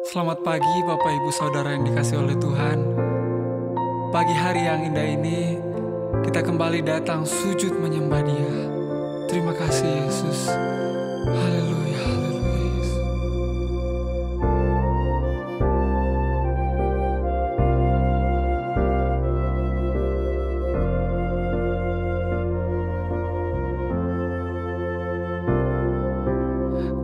Selamat pagi Bapak Ibu Saudara yang dikasihi oleh Tuhan. Pagi hari yang indah ini kita kembali datang sujud menyembah Dia. Terima kasih Yesus. Haleluya, haleluya Yesus.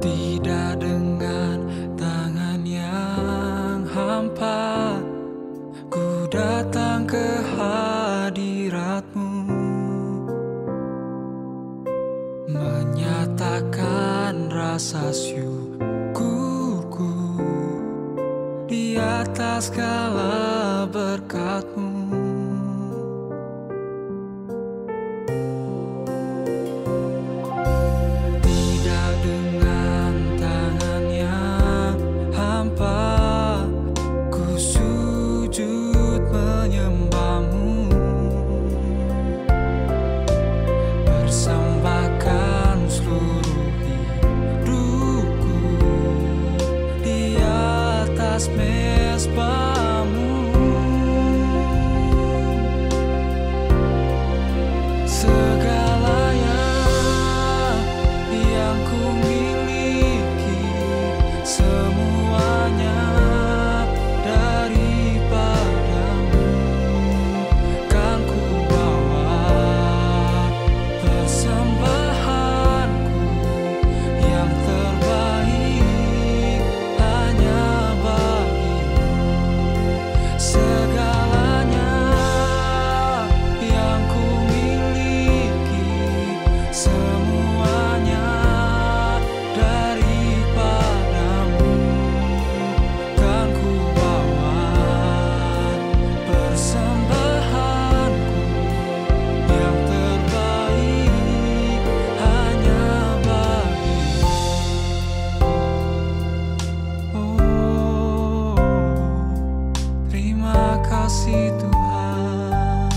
Tidak dengan tangan yang hampa, ku datang ke hadirat-Mu, menyatakan rasa syukurku di atas segala berkat-Mu. Tidak dengan tangan yang hampa, ku sujud menyembah-Mu, persembahkan seluruh hidupku di atas mezbah-Mu. Segalanya yang ku miliki, semuanya daripada-Mu, kan ku bawa persembahanku yang terbaik hanya bagi-Mu. Segalanya yang ku miliki, semuanya daripada-Mu, kan ku bawa persembahanku yang terbaik hanya bagi-Mu. Oh, terima kasih Tuhan.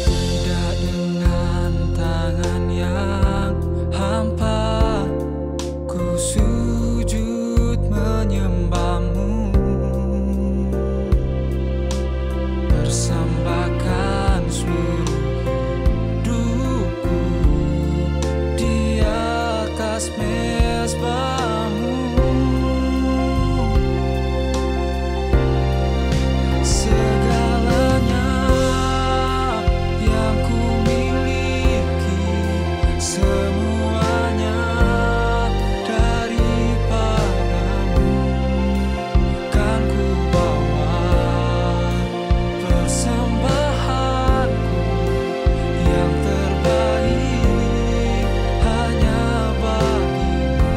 Tidak dengan tangan yang hampa, ku sujud menyembah-Mu, persembahkan seluruh hidupku di atas mezbah-Mu. Segalanya yang ku miliki, semuanya daripada-Mu, kan ku bawa persembahanku yang terbaik hanya bagi-Mu.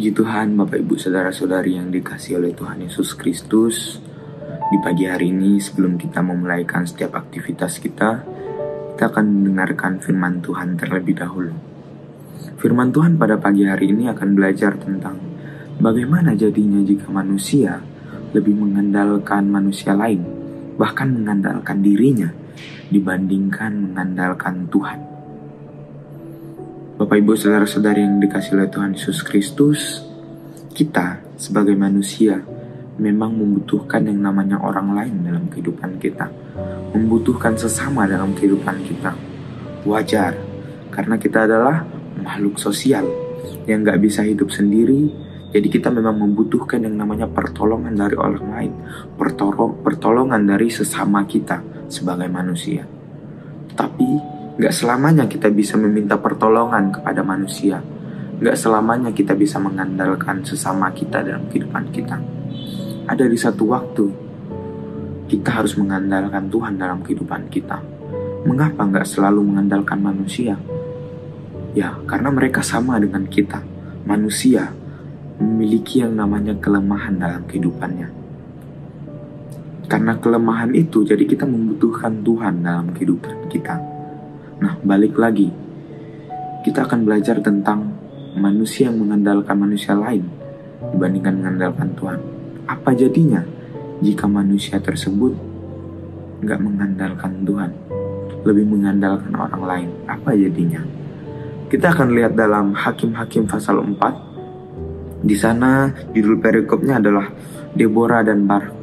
Puji Tuhan, Bapak Ibu Saudara-saudari yang dikasihi oleh Tuhan Yesus Kristus. Di pagi hari ini sebelum kita memulaikan setiap aktivitas kita akan mendengarkan firman Tuhan terlebih dahulu. Firman Tuhan pada pagi hari ini akan belajar tentang bagaimana jadinya jika manusia lebih mengandalkan manusia lain, bahkan mengandalkan dirinya dibandingkan mengandalkan Tuhan. Bapak Ibu Saudara-saudari yang dikasihi oleh Tuhan Yesus Kristus, kita sebagai manusia memang membutuhkan yang namanya orang lain dalam kehidupan kita, membutuhkan sesama dalam kehidupan kita. Wajar, karena kita adalah makhluk sosial yang gak bisa hidup sendiri. Jadi kita memang membutuhkan yang namanya pertolongan dari orang lain, pertolongan dari sesama kita sebagai manusia. Tapi gak selamanya kita bisa meminta pertolongan kepada manusia. Gak selamanya kita bisa mengandalkan sesama kita dalam kehidupan kita. Ada di satu waktu kita harus mengandalkan Tuhan dalam kehidupan kita. Mengapa gak selalu mengandalkan manusia? Ya, karena mereka sama dengan kita. Manusia memiliki yang namanya kelemahan dalam kehidupannya. Karena kelemahan itu, jadi kita membutuhkan Tuhan dalam kehidupan kita. Nah, balik lagi, kita akan belajar tentang manusia yang mengandalkan manusia lain dibandingkan mengandalkan Tuhan. Apa jadinya jika manusia tersebut gak mengandalkan Tuhan, lebih mengandalkan orang lain? Apa jadinya? Kita akan lihat dalam Hakim-Hakim pasal 4. Di sana judul perikopnya adalah Deborah dan Barak.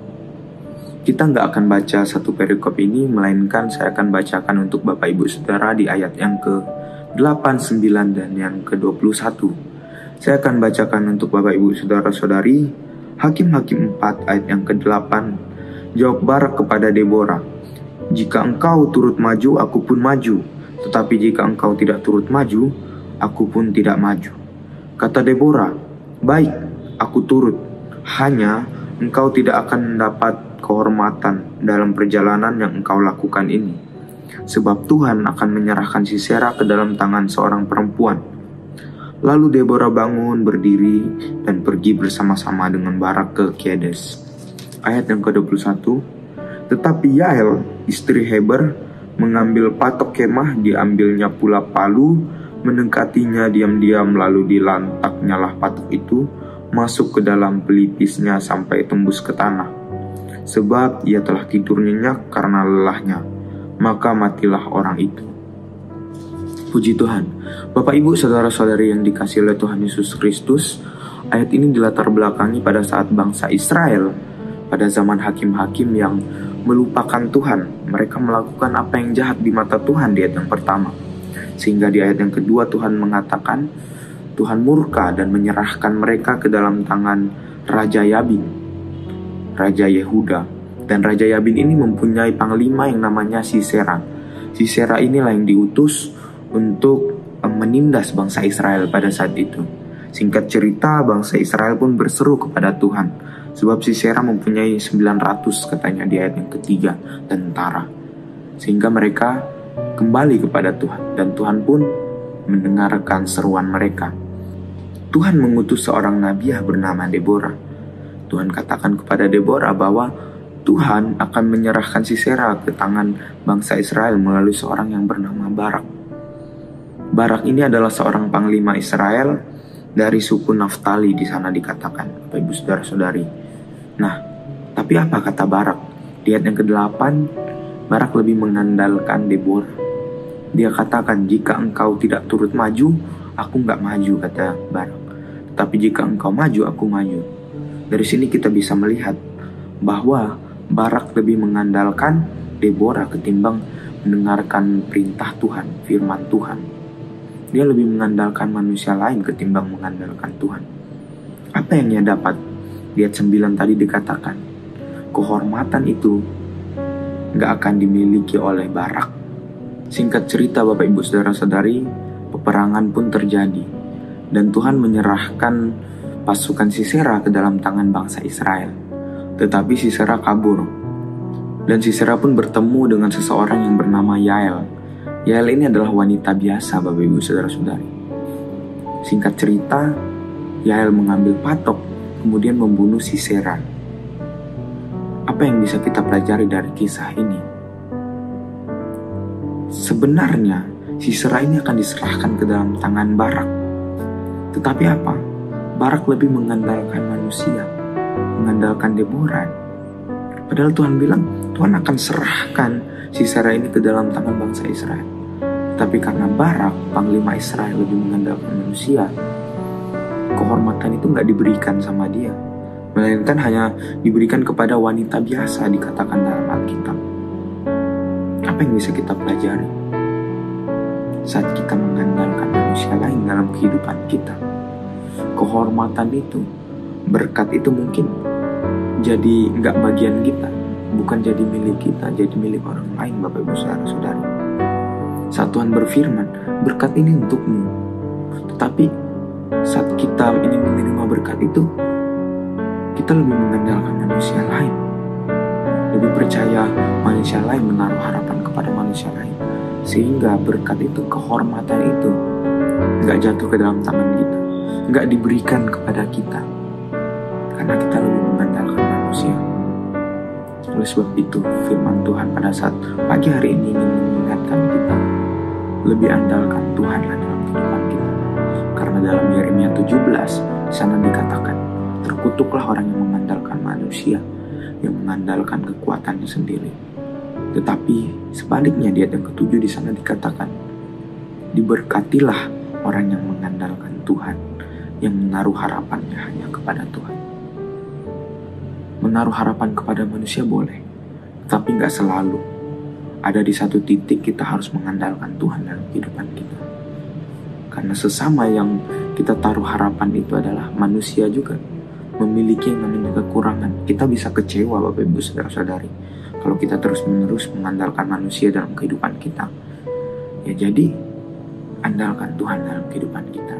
Kita nggak akan baca satu perikop ini, melainkan saya akan bacakan untuk Bapak Ibu Saudara di ayat yang ke-8, 9, dan yang ke-21. Saya akan bacakan untuk Bapak Ibu Saudara-saudari Hakim-Hakim 4 ayat yang ke-8. Jawab Barak kepada Deborah, "Jika engkau turut maju, aku pun maju. Tetapi jika engkau tidak turut maju, aku pun tidak maju." Kata Deborah, "Baik, aku turut. Hanya engkau tidak akan mendapat kehormatan dalam perjalanan yang engkau lakukan ini, sebab Tuhan akan menyerahkan Sisera ke dalam tangan seorang perempuan." Lalu Deborah bangun berdiri dan pergi bersama-sama dengan Barak ke Kedes. Ayat yang ke-21. Tetapi Yael, istri Heber, mengambil patok kemah, diambilnya pula palu, mendekatinya diam-diam, lalu dilantaknyalah patok itu masuk ke dalam pelipisnya sampai tembus ke tanah. Sebab ia telah tidur nyenyak karena lelahnya, maka matilah orang itu. Puji Tuhan. Bapak Ibu Saudara-saudari yang dikasihi oleh Tuhan Yesus Kristus, ayat ini dilatar belakangi pada saat bangsa Israel pada zaman hakim-hakim yang melupakan Tuhan. Mereka melakukan apa yang jahat di mata Tuhan di ayat yang pertama. Sehingga di ayat yang kedua Tuhan mengatakan Tuhan murka dan menyerahkan mereka ke dalam tangan Raja Yabin, Raja Yehuda. Dan Raja Yabin ini mempunyai panglima yang namanya Sisera. Sisera inilah yang diutus untuk menindas bangsa Israel pada saat itu. Singkat cerita, bangsa Israel pun berseru kepada Tuhan, sebab Sisera mempunyai 900 katanya di ayat yang ketiga tentara. Sehingga mereka kembali kepada Tuhan, dan Tuhan pun mendengarkan seruan mereka. Tuhan mengutus seorang nabi bernama Deborah. Tuhan katakan kepada Deborah bahwa Tuhan akan menyerahkan Sisera ke tangan bangsa Israel melalui seorang yang bernama Barak. Barak ini adalah seorang panglima Israel dari suku Naftali, di sana dikatakan, Bapak Ibu Saudara-saudari. Nah, tapi apa kata Barak? Di ayat yang ke-8, Barak lebih mengandalkan Deborah. Dia katakan, "Jika engkau tidak turut maju, aku nggak maju," kata Barak. "Tapi jika engkau maju, aku maju." Dari sini kita bisa melihat bahwa Barak lebih mengandalkan Deborah ketimbang mendengarkan perintah Tuhan, firman Tuhan. Dia lebih mengandalkan manusia lain ketimbang mengandalkan Tuhan. Apa yang ia dapat? Di ayat 9 tadi dikatakan, kehormatan itu gak akan dimiliki oleh Barak. Singkat cerita Bapak Ibu Saudara-saudari, peperangan pun terjadi. Dan Tuhan menyerahkan pasukan Sisera ke dalam tangan bangsa Israel. Tetapi Sisera kabur. Dan Sisera pun bertemu dengan seseorang yang bernama Yael. Yael ini adalah wanita biasa, Bapak Ibu Saudara-saudari. Singkat cerita, Yael mengambil patok, kemudian membunuh Sisera. Apa yang bisa kita pelajari dari kisah ini? Sebenarnya Sisera ini akan diserahkan ke dalam tangan Barak. Tetapi apa? Barak lebih mengandalkan manusia, mengandalkan Deborah. Padahal Tuhan bilang, Tuhan akan serahkan Sisera ini ke dalam tangan bangsa Israel. Tapi karena Barak, panglima Israel, lebih mengandalkan manusia, kehormatan itu nggak diberikan sama dia, melainkan hanya diberikan kepada wanita biasa, dikatakan dalam Alkitab. Apa yang bisa kita pelajari saat kita mengandalkan manusia lain dalam kehidupan kita? Kehormatan itu, berkat itu mungkin jadi nggak bagian kita, bukan jadi milik kita, jadi milik orang lain, Bapak Ibu Saudara-saudari. Saat Tuhan berfirman, berkat ini untukmu. Tetapi saat kita ingin menerima berkat itu, kita lebih mengandalkan manusia lain, lebih percaya manusia lain, menaruh harapan kepada manusia lain, sehingga berkat itu, kehormatan itu nggak jatuh ke dalam tangan kita, nggak diberikan kepada kita, karena kita lebih mengandalkan manusia. Oleh sebab itu, firman Tuhan pada saat pagi hari ini ingin mengingatkan kita, lebih andalkan Tuhanlah dalam kehidupan kita. Karena dalam Yeremia 17, di sana dikatakan, terkutuklah orang yang mengandalkan manusia, yang mengandalkan kekuatannya sendiri. Tetapi sebaliknya di ayat yang ke-7 di sana dikatakan, diberkatilah orang yang mengandalkan Tuhan, yang menaruh harapannya hanya kepada Tuhan. Menaruh harapan kepada manusia boleh, tapi gak selalu. Ada di satu titik kita harus mengandalkan Tuhan dalam kehidupan kita. Karena sesama yang kita taruh harapan itu adalah manusia juga, memiliki yang namanya kekurangan. Kita bisa kecewa, Bapak Ibu Saudara-saudari, kalau kita terus-menerus mengandalkan manusia dalam kehidupan kita. Ya jadi, andalkan Tuhan dalam kehidupan kita,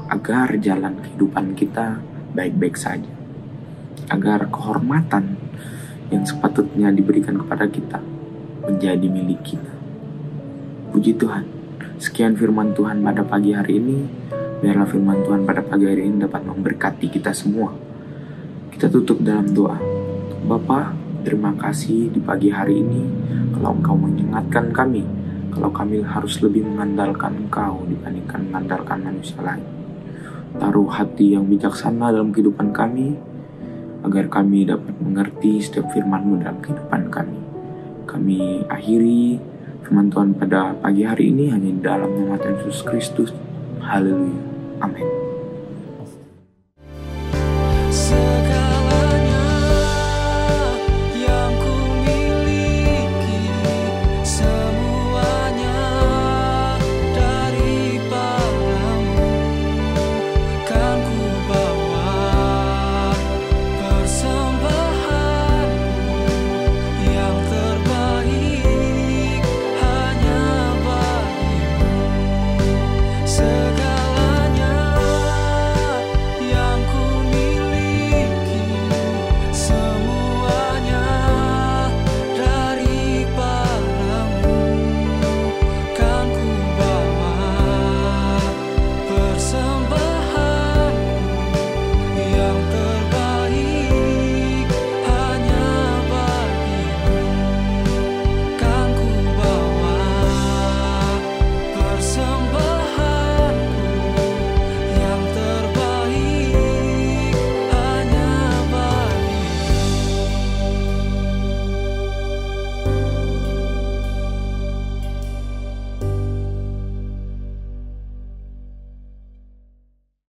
agar jalan kehidupan kita baik-baik saja, agar kehormatan yang sepatutnya diberikan kepada kita menjadi milik kita. Puji Tuhan. Sekian firman Tuhan pada pagi hari ini. Biarlah firman Tuhan pada pagi hari ini dapat memberkati kita semua. Kita tutup dalam doa. Bapa, terima kasih di pagi hari ini, kalau Engkau mengingatkan kami, kalau kami harus lebih mengandalkan Engkau dibandingkan mengandalkan manusia lain. Taruh hati yang bijaksana dalam kehidupan kami, agar kami dapat mengerti setiap firman-Mu dalam kehidupan kami. Kami akhiri firman Tuhan pada pagi hari ini hanya di dalam nama Yesus Kristus. Haleluya. Amin.